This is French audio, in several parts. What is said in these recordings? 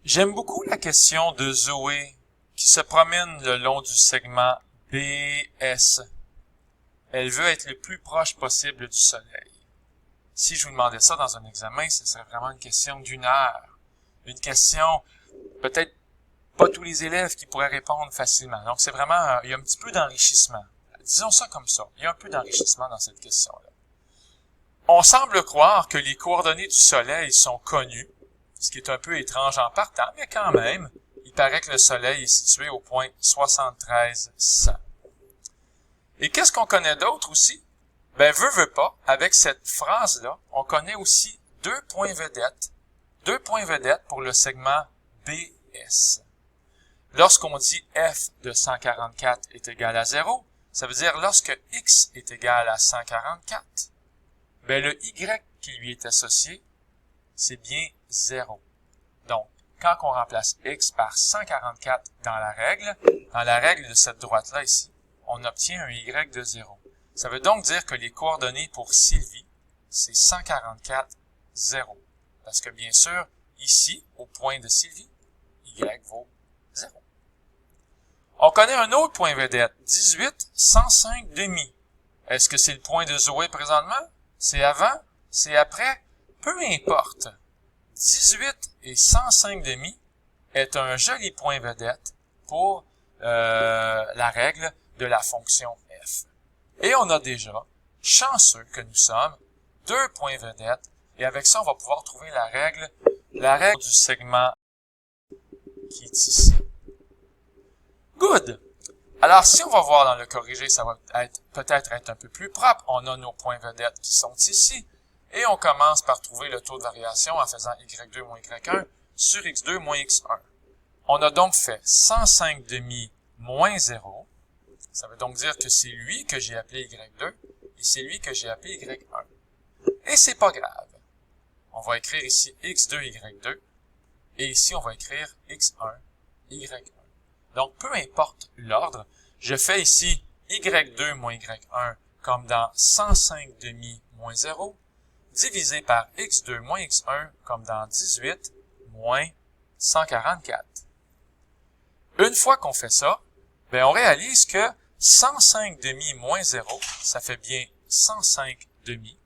J'aime beaucoup la question de Zoé qui se promène le long du segment BS. Elle veut être le plus proche possible du Soleil. Si je vous demandais ça dans un examen, ce serait vraiment une question d'une heure. Une question, peut-être pas tous les élèves qui pourraient répondre facilement. Donc c'est vraiment, il y a un petit peu d'enrichissement. Disons ça comme ça. Il y a un peu d'enrichissement dans cette question-là. On semble croire que les coordonnées du Soleil sont connues, ce qui est un peu étrange en partant, mais quand même, il paraît que le Soleil est situé au point 7300. Et qu'est-ce qu'on connaît d'autre aussi? Ben, veut pas, avec cette phrase-là, on connaît aussi deux points vedettes pour le segment BS. Lorsqu'on dit f de 144 est égal à 0, ça veut dire lorsque x est égal à 144, ben le y qui lui est associé, c'est bien 0. Donc, quand on remplace x par 144 dans la règle de cette droite-là ici, on obtient un y de 0. Ça veut donc dire que les coordonnées pour Sylvie, c'est 144, 0. Parce que bien sûr, ici, au point de Sylvie, y vaut 0. On connaît un autre point vedette, 18, 105 demi. Est-ce que c'est le point de Zoé présentement? C'est avant? C'est après? Peu importe. 18 et 105 demi est un joli point vedette pour la règle de la fonction f. Et on a déjà, chanceux que nous sommes, deux points vedettes, et avec ça, on va pouvoir trouver la règle du segment qui est ici. Good! Alors, si on va voir dans le corrigé, ça va peut-être être un peu plus propre. On a nos points vedettes qui sont ici, et on commence par trouver le taux de variation en faisant y2 moins y1 sur x2 moins x1. On a donc fait 105 demi moins 0. Ça veut donc dire que c'est lui que j'ai appelé y2 et c'est lui que j'ai appelé y1. Et c'est pas grave. On va écrire ici x2, y2 et ici on va écrire x1, y1. Donc peu importe l'ordre, je fais ici y2 moins y1 comme dans 105 demi moins 0 divisé par x2 moins x1 comme dans 18 moins 144. Une fois qu'on fait ça, ben on réalise que 105 demi moins 0, ça fait bien 105 demi.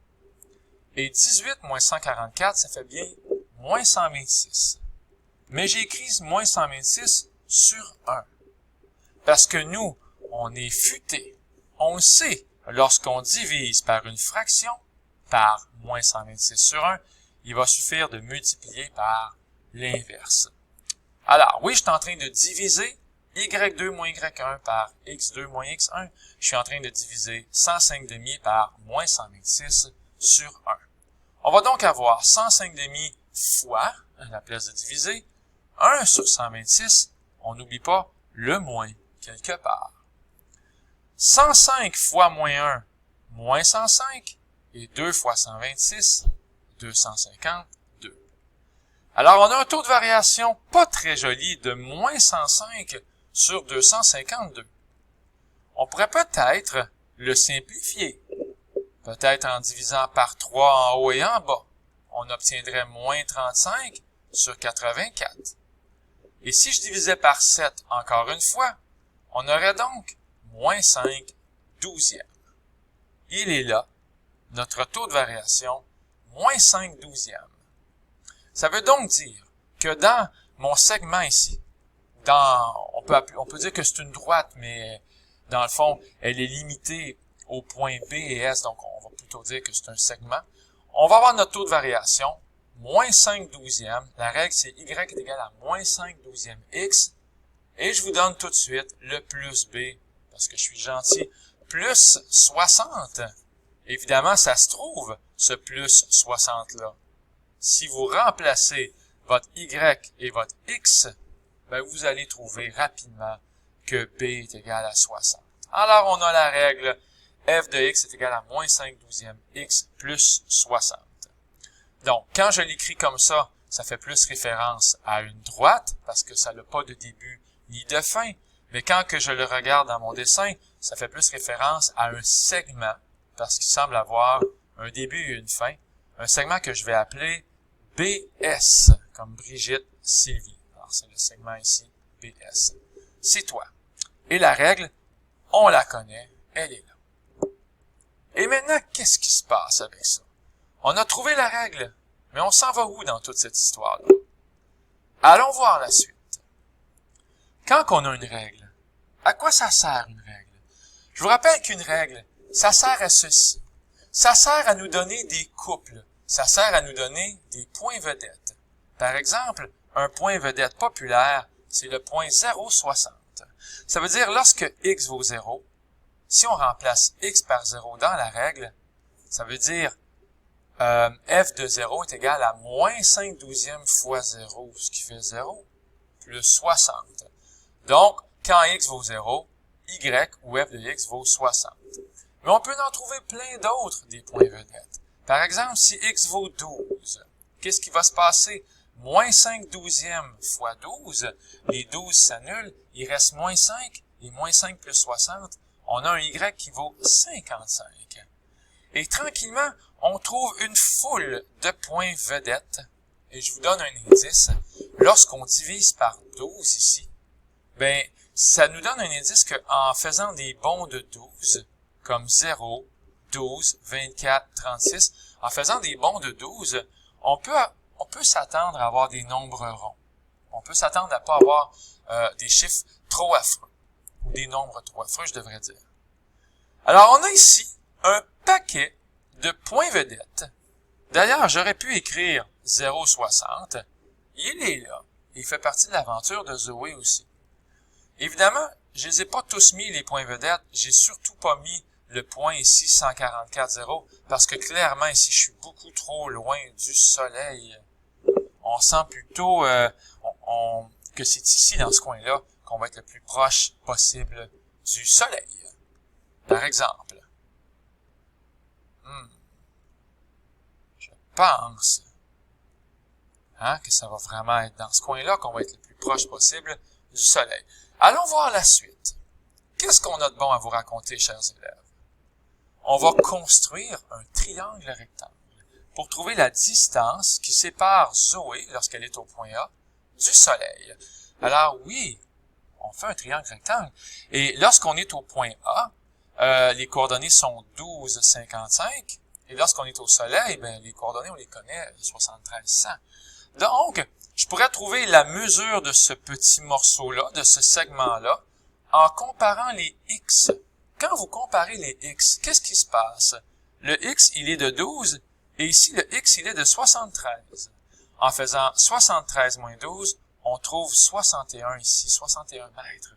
Et 18 moins 144, ça fait bien moins 126. Mais j'ai écrit moins 126 sur 1. Parce que nous, on est futé. On sait, lorsqu'on divise par une fraction, par moins 126 sur 1, il va suffire de multiplier par l'inverse. Alors, oui, je suis en train de diviser y2 moins y1 par x2 moins x1. Je suis en train de diviser 105 demi par moins 126 sur 1. On va donc avoir 105 demi fois, à la place de diviser, 1 sur 126. On n'oublie pas le moins quelque part. 105 fois moins 1, moins 105, et 2 fois 126, 252. Alors, on a un taux de variation pas très joli de moins 105 sur 252. On pourrait peut-être le simplifier. Peut-être en divisant par 3 en haut et en bas. On obtiendrait moins 35 sur 84. Et si je divisais par 7 encore une fois, on aurait donc moins 5 douzièmes. Il est là, notre taux de variation, moins 5 douzièmes. Ça veut donc dire que dans mon segment ici, on peut dire que c'est une droite, mais dans le fond, elle est limitée au point B et S, donc on va plutôt dire que c'est un segment. On va avoir notre taux de variation, moins 5 douzièmes. La règle, c'est y est égal à moins 5 douzièmes x. Et je vous donne tout de suite le plus b, parce que je suis gentil, plus 60. Évidemment, ça se trouve, ce plus 60-là. Si vous remplacez votre y et votre x, ben vous allez trouver rapidement que b est égal à 60. Alors, on a la règle f de x est égal à moins 5 douzièmes x plus 60. Donc, quand je l'écris comme ça fait plus référence à une droite, parce que ça n'a pas de début ni de fin. Mais quand que je le regarde dans mon dessin, ça fait plus référence à un segment, parce qu'il semble avoir un début et une fin. Un segment que je vais appeler BS, comme Brigitte, Sylvie. c'est le segment ici, BS. C'est toi. Et la règle, on la connaît, elle est là. Et maintenant, qu'est-ce qui se passe avec ça? On a trouvé la règle, mais on s'en va où dans toute cette histoire-là? Allons voir la suite. Quand on a une règle, à quoi ça sert une règle? Je vous rappelle qu'une règle, ça sert à ceci. Ça sert à nous donner des couples. Ça sert à nous donner des points vedettes. Par exemple, un point vedette populaire, c'est le point 0,60. Ça veut dire lorsque x vaut 0, si on remplace x par 0 dans la règle, ça veut dire f de 0 est égal à moins 5 douzièmes fois 0, ce qui fait 0, plus 60. Donc, quand x vaut 0, y ou f de x vaut 60. Mais on peut en trouver plein d'autres des points vedettes. Par exemple, si x vaut 12, qu'est-ce qui va se passer? Moins 5 douzièmes fois 12, les 12 s'annulent, il reste moins 5, et moins 5 plus 60, on a un y qui vaut 55. Et tranquillement, on trouve une foule de points vedettes, et je vous donne un indice, lorsqu'on divise par 12 ici, ben, ça nous donne un indice qu'en faisant des bonds de 12, comme 0, 12, 24, 36, en faisant des bonds de 12, on peut s'attendre à avoir des nombres ronds. On peut s'attendre à pas avoir des chiffres trop affreux, ou des nombres trop affreux, je devrais dire. Alors, on a ici un paquet de points vedettes. D'ailleurs, j'aurais pu écrire 0,60. Il est là. Il fait partie de l'aventure de Zoé aussi. Évidemment, je les ai pas tous mis, les points vedettes. J'ai surtout pas mis le point ici, 144,0, parce que clairement, ici, je suis beaucoup trop loin du soleil. On sent plutôt que c'est ici, dans ce coin-là, qu'on va être le plus proche possible du soleil. Par exemple, je pense que ça va vraiment être dans ce coin-là qu'on va être le plus proche possible du soleil. Allons voir la suite. Qu'est-ce qu'on a de bon à vous raconter, chers élèves? On va construire un triangle rectangle pour trouver la distance qui sépare Zoé, lorsqu'elle est au point A, du soleil. Alors oui, on fait un triangle rectangle. Et lorsqu'on est au point A, les coordonnées sont 12, 55. Et lorsqu'on est au soleil, ben, les coordonnées, on les connaît, 73, 100. Donc, je pourrais trouver la mesure de ce petit morceau-là, de ce segment-là, en comparant les x. Quand vous comparez les x, qu'est-ce qui se passe? Le x, il est de 12, et ici, le x, il est de 73. En faisant 73 moins 12, on trouve 61 ici, 61 mètres.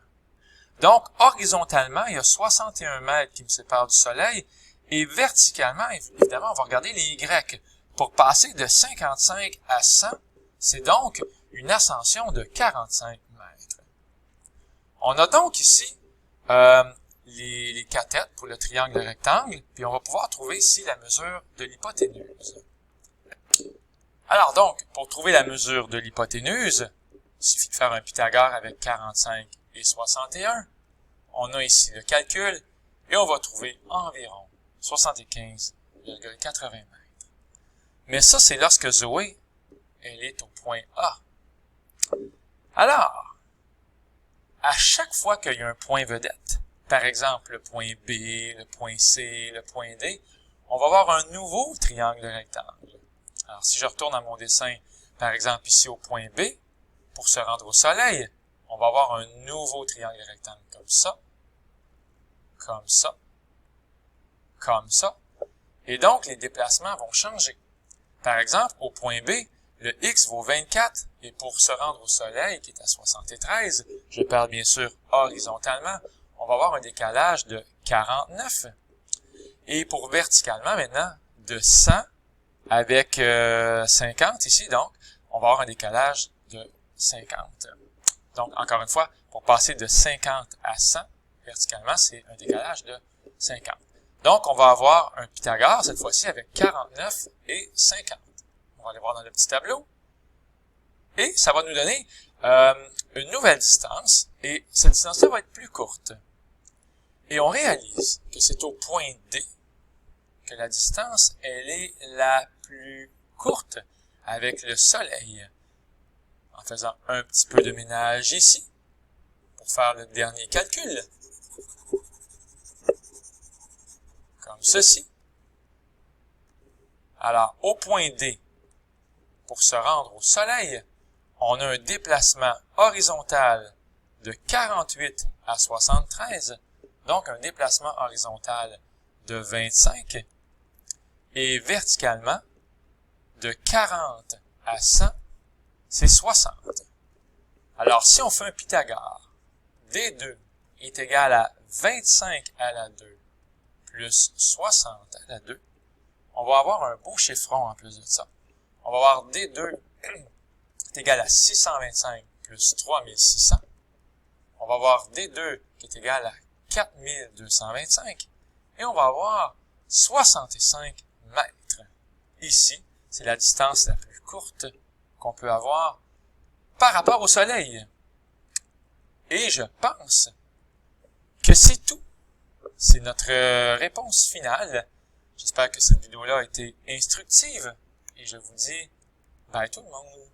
Donc, horizontalement, il y a 61 mètres qui me séparent du soleil, et verticalement, évidemment, on va regarder les y. Pour passer de 55 à 100, c'est donc une ascension de 45 mètres. On a donc ici les cathètes pour le triangle rectangle, puis on va pouvoir trouver ici la mesure de l'hypoténuse. Alors donc, pour trouver la mesure de l'hypoténuse, il suffit de faire un Pythagore avec 45 et 61. On a ici le calcul, et on va trouver environ 75,80 mètres. Mais ça, c'est lorsque Zoé, elle est au point A. Alors, à chaque fois qu'il y a un point vedette, par exemple le point B, le point C, le point D, on va avoir un nouveau triangle rectangle. Alors, si je retourne à mon dessin, par exemple ici au point B, pour se rendre au soleil, on va avoir un nouveau triangle rectangle comme ça, comme ça, comme ça. Et donc, les déplacements vont changer. Par exemple, au point B, le x vaut 24, et pour se rendre au soleil, qui est à 73, je parle bien sûr horizontalement, on va avoir un décalage de 49. Et pour verticalement, maintenant, de 100 avec 50 ici, donc, on va avoir un décalage de 50. Donc, encore une fois, pour passer de 50 à 100, verticalement, c'est un décalage de 50. Donc, on va avoir un Pythagore, cette fois-ci, avec 49 et 50. On va aller voir dans le petit tableau. Et ça va nous donner une nouvelle distance, et cette distance-là va être plus courte. Et on réalise que c'est au point D que la distance, elle est la plus courte avec le soleil. en faisant un petit peu de ménage ici, pour faire le dernier calcul. Comme ceci. Alors, au point D, pour se rendre au Soleil, on a un déplacement horizontal de 48 à 73, donc un déplacement horizontal de 25, et verticalement, de 40 à 100, c'est 60. Alors, si on fait un Pythagore, D2 est égal à 25 à la 2 plus 60 à la 2, on va avoir un beau chiffron en plus de ça. On va avoir D2 est égal à 625 plus 3600. On va avoir D2 qui est égal à 4225. Et on va avoir 65 mètres. Ici, c'est la distance la plus courte qu'on peut avoir par rapport au Soleil. Et je pense que c'est tout. C'est notre réponse finale. J'espère que cette vidéo-là a été instructive. Et je vous dis bye tout le monde.